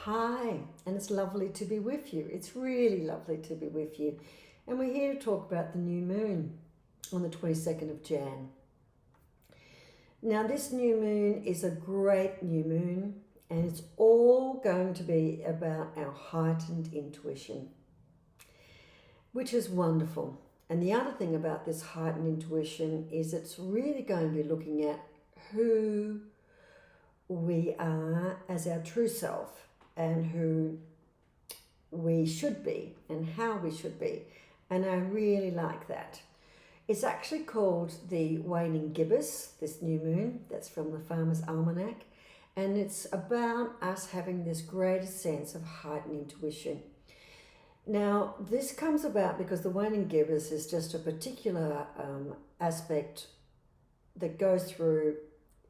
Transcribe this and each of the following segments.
Hi, and it's lovely to be with you. It's really lovely to be with you. And we're here to talk about the new moon on the 22nd of Jan. Now, this new moon is a great new moon, and it's all going to be about our heightened intuition, which is wonderful. And the other thing about this heightened intuition is it's really going to be looking at who we are as our true self and who we should be and how we should be. And I really like that. It's actually called the waning gibbous, this new moon. That's from the Farmer's Almanac. And it's about us having this greater sense of heightened intuition. Now, this comes about because the waning gibbous is just a particular aspect that goes through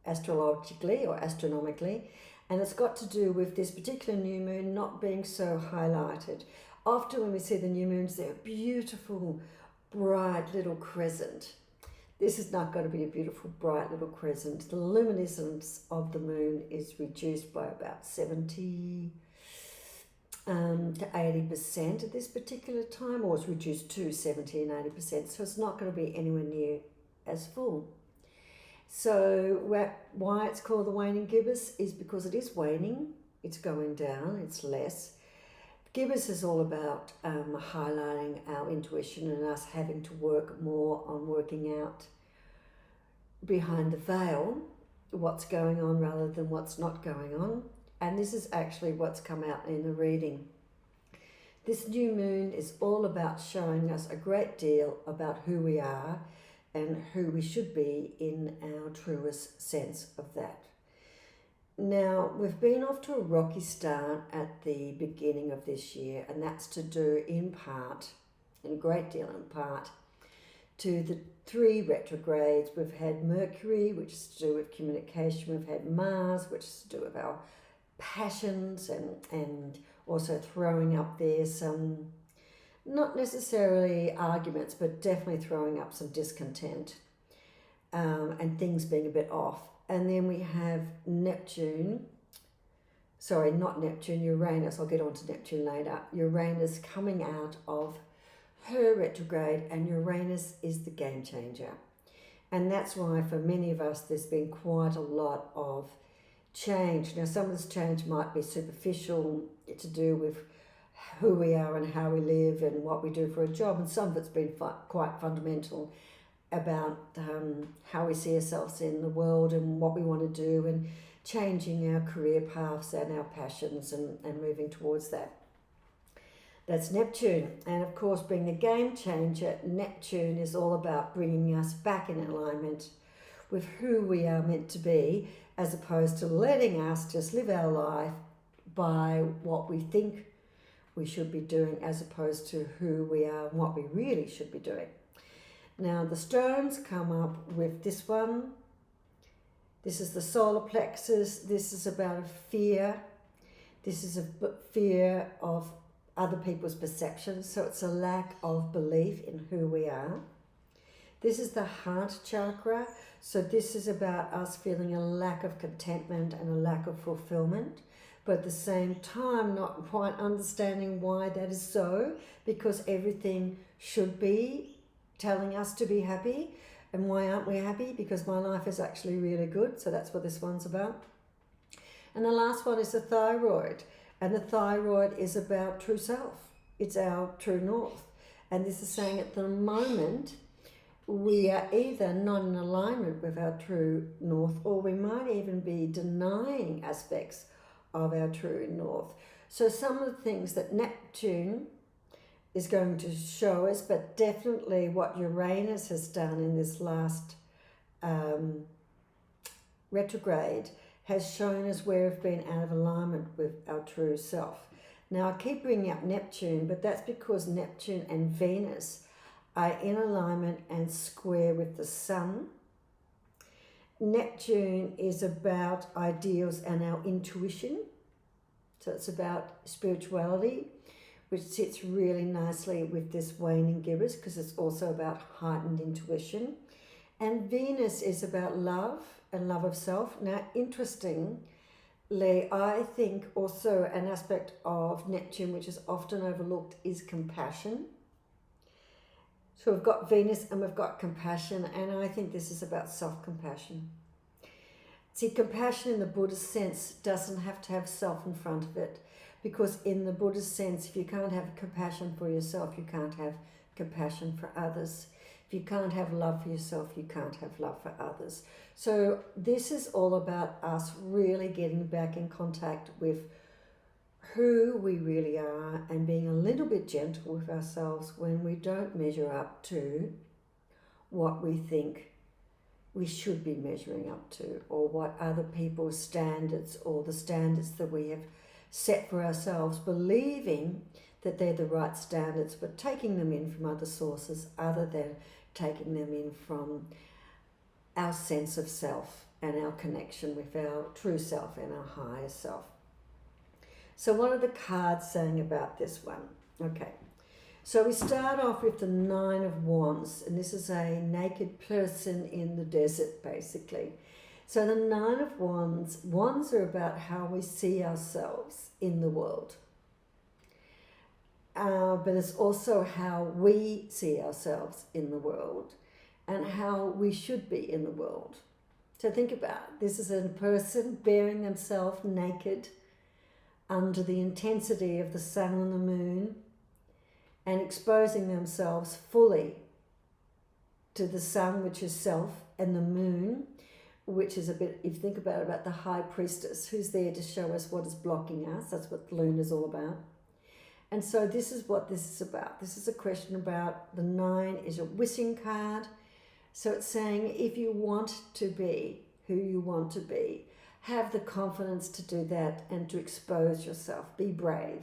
astrologically or astronomically, and it's got to do with this particular new moon not being so highlighted. Often when we see the new moons, they're a beautiful, bright little crescent. This is not going to be a beautiful, bright little crescent. The luminescence of the moon is reduced by about 70 to 80% at this particular time, or it's reduced to 70 and 80%, so it's not going to be anywhere near as full. So why it's called the waning gibbous is because it is waning, it's going down, it's less. Gibbous is all about highlighting our intuition and us having to work more on working out behind the veil what's going on rather than what's not going on. And this is actually what's come out in the reading. This new moon is all about showing us a great deal about who we are and who we should be in our truest sense of that. Now, we've been off to a rocky start at the beginning of this year, and that's to do in part, in a great deal in part, to the 3 retrogrades. We've had Mercury, which is to do with communication. We've had Mars, which is to do with our passions and also throwing up there some, not necessarily arguments, but definitely throwing up some discontent and things being a bit off. And then we have Uranus, I'll get on to Neptune later. Uranus coming out of her retrograde, and Uranus is the game changer. And that's why for many of us there's been quite a lot of change. Now, some of this change might be superficial, to do with who we are and how we live and what we do for a job, and some of it's been quite fundamental about how we see ourselves in the world and what we want to do, and changing our career paths and our passions and moving towards that. That's Neptune. And of course, being the game changer, Neptune is all about bringing us back in alignment with who we are meant to be, as opposed to letting us just live our life by what we think we should be doing, as opposed to who we are and what we really should be doing. Now, the stones come up with this one. This is the solar plexus. This is about a fear. This is a fear of other people's perceptions, so it's a lack of belief in who we are. This is the heart chakra, so this is about us feeling a lack of contentment and a lack of fulfillment, but at the same time not quite understanding why that is so, because everything should be telling us to be happy. And why aren't we happy? Because my life is actually really good. So that's what this one's about. And the last one is the thyroid. And the thyroid is about true self. It's our true north. And this is saying at the moment, we are either not in alignment with our true north, or we might even be denying aspects of our true north. So some of the things that Neptune is going to show us, but definitely what Uranus has done in this last retrograde has shown us where we've been out of alignment with our true self. Now, I keep bringing up Neptune, but that's because Neptune and Venus are in alignment and square with the Sun. Neptune is about ideals and our intuition. So it's about spirituality, which sits really nicely with this waning gibbous, because it's also about heightened intuition. And Venus is about love and love of self. Now, interesting Lee, I think also an aspect of Neptune which is often overlooked is compassion. So we've got Venus and we've got compassion, and I think this is about self-compassion. See, compassion in the Buddhist sense doesn't have to have self in front of it, because in the Buddhist sense, if you can't have compassion for yourself, you can't have compassion for others. If you can't have love for yourself, you can't have love for others. So this is all about us really getting back in contact with who we really are and being a little bit gentle with ourselves when we don't measure up to what we think we should be measuring up to, or what other people's standards or the standards that we have set for ourselves, believing that they're the right standards, but taking them in from other sources other than taking them in from our sense of self and our connection with our true self and our higher self. So what are the cards saying about this one? Okay, so we start off with the Nine of Wands, and this is a naked person in the desert, basically. So the Nine of Wands, wands are about how we see ourselves in the world. But it's also how we see ourselves in the world and how we should be in the world. So think about it. This is a person bearing themselves naked under the intensity of the sun and the moon, and exposing themselves fully to the sun, which is self, and the moon, which is a bit, if you think about the high priestess, who's there to show us what is blocking us. That's what the Luna is all about. And so this is what this is about. This is a question about the nine is a wishing card. So it's saying if you want to be who you want to be, have the confidence to do that and to expose yourself. Be brave.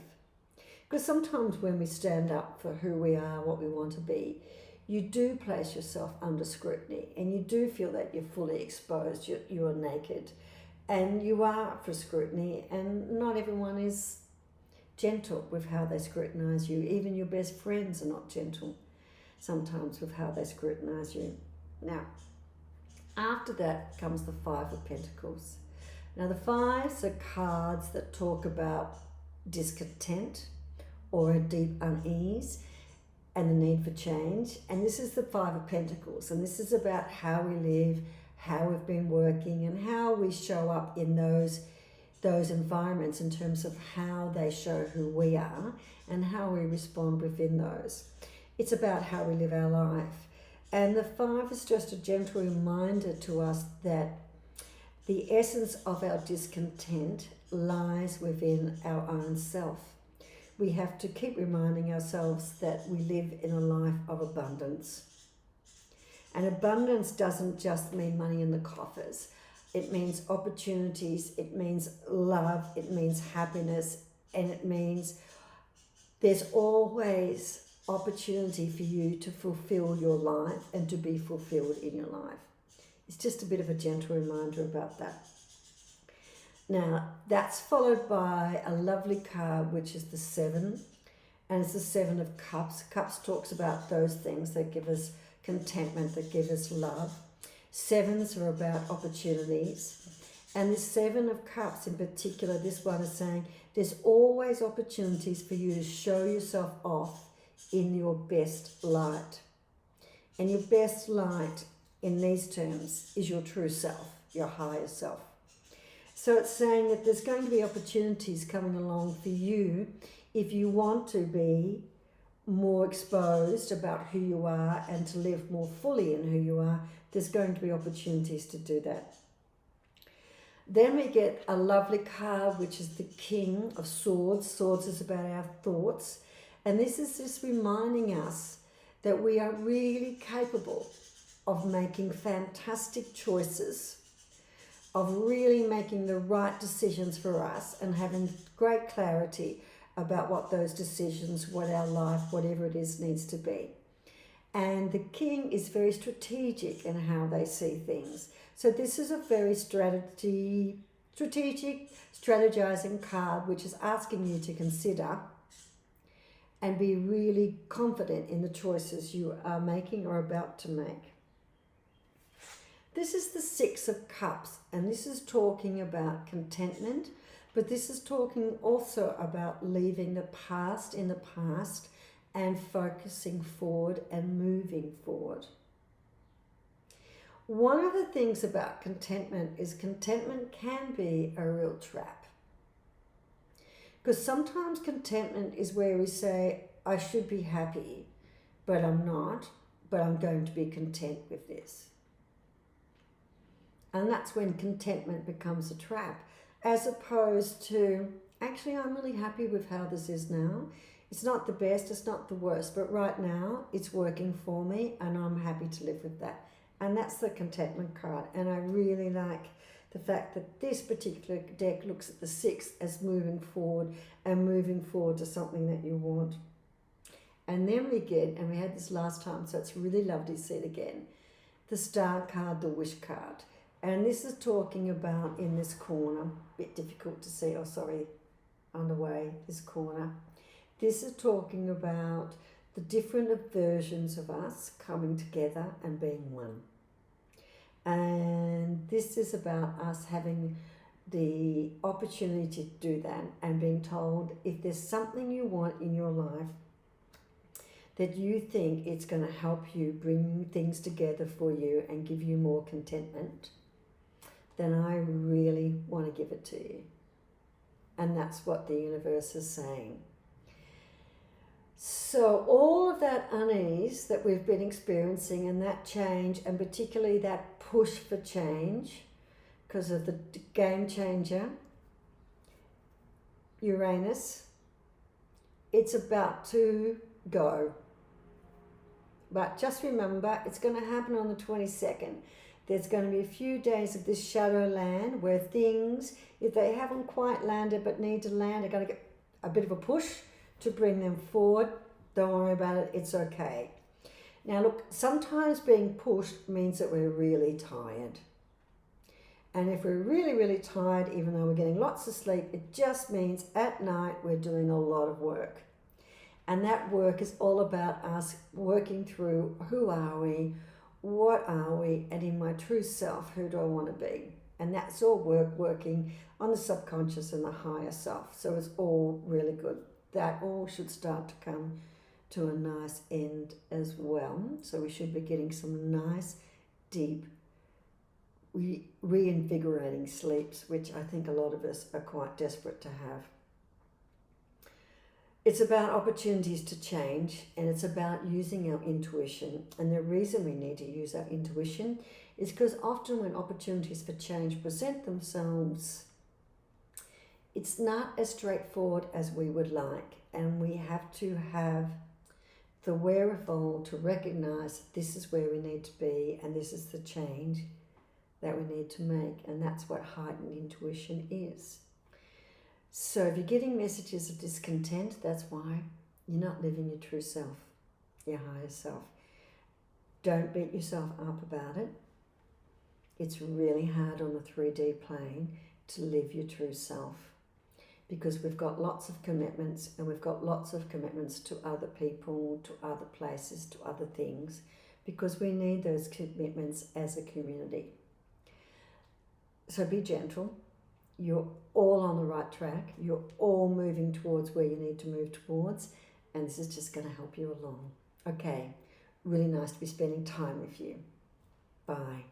Because sometimes when we stand up for who we are, what we want to be, you do place yourself under scrutiny and you do feel that you're fully exposed, you're naked, and you are up for scrutiny, and not everyone is gentle with how they scrutinize you. Even your best friends are not gentle sometimes with how they scrutinize you. Now, after that comes the Five of Pentacles. Now the fives are cards that talk about discontent or a deep unease and the need for change. And this is the Five of Pentacles, and this is about how we live, how we've been working, and how we show up in those environments in terms of how they show who we are and how we respond within those. It's about how we live our life. And the five is just a gentle reminder to us that the essence of our discontent lies within our own self. We have to keep reminding ourselves that we live in a life of abundance. And abundance doesn't just mean money in the coffers. It means opportunities, it means love, it means happiness, and it means there's always opportunity for you to fulfill your life and to be fulfilled in your life. It's just a bit of a gentle reminder about that. Now, that's followed by a lovely card, which is the Seven, and it's the Seven of Cups. Cups talks about those things that give us contentment, that give us love. Sevens are about opportunities. And this Seven of Cups in particular, this one is saying there's always opportunities for you to show yourself off in your best light. And your best light in these terms is your true self, your higher self. So it's saying that there's going to be opportunities coming along for you if you want to be more exposed about who you are and to live more fully in who you are. There's going to be opportunities to do that. Then we get a lovely card, which is the King of Swords. Swords is about our thoughts. And this is just reminding us that we are really capable of making fantastic choices, of really making the right decisions for us and having great clarity about what those decisions, what our life, whatever it is, needs to be. And the King is very strategic in how they see things. So this is a very strategic, strategizing card, which is asking you to consider and be really confident in the choices you are making or about to make. This is the Six of Cups, and this is talking about contentment, but this is talking also about leaving the past in the past and focusing forward and moving forward. One of the things about contentment is contentment can be a real trap. Because sometimes contentment is where we say, I should be happy, but I'm not, but I'm going to be content with this. And that's when contentment becomes a trap, as opposed to, actually, I'm really happy with how this is now. It's not the best, it's not the worst, but right now it's working for me and I'm happy to live with that. And that's the contentment card. And I really like the fact that this particular deck looks at the six as moving forward and moving forward to something that you want. And then we get, and we had this last time, so it's really lovely to see it again, the star card, the wish card. And this is talking about in this corner, a bit difficult to see, oh sorry, underway, this corner. This is talking about the different versions of us coming together and being one. And this is about us having the opportunity to do that and being told if there's something you want in your life that you think it's going to help you bring things together for you and give you more contentment, then I really want to give it to you. And that's what the universe is saying. So all of that unease that we've been experiencing and that change, and particularly that push for change because of the game changer, Uranus, it's about to go. But just remember, it's going to happen on the 22nd. There's going to be a few days of this shadow land where things, if they haven't quite landed but need to land, are going to get a bit of a push to bring them forward. Don't worry about it, it's okay. Now look, sometimes being pushed means that we're really tired. And if we're really, really tired, even though we're getting lots of sleep, it just means at night we're doing a lot of work. And that work is all about us working through who are we, what are we, and in my true self, who do I want to be? And that's all working on the subconscious and the higher self. So it's all really good. That all should start to come to a nice end as well. So we should be getting some nice, deep, reinvigorating sleeps, which I think a lot of us are quite desperate to have. It's about opportunities to change, and it's about using our intuition. And the reason we need to use our intuition is because often when opportunities for change present themselves, it's not as straightforward as we would like, and we have to have the wherewithal to recognize this is where we need to be and this is the change that we need to make, and that's what heightened intuition is. So if you're getting messages of discontent, that's why you're not living your true self, your higher self. Don't beat yourself up about it. It's really hard on the 3D plane to live your true self, because we've got lots of commitments, and we've got lots of commitments to other people, to other places, to other things, because we need those commitments as a community. So be gentle. You're all on the right track. You're all moving towards where you need to move towards, and this is just going to help you along. Okay, really nice to be spending time with you. Bye.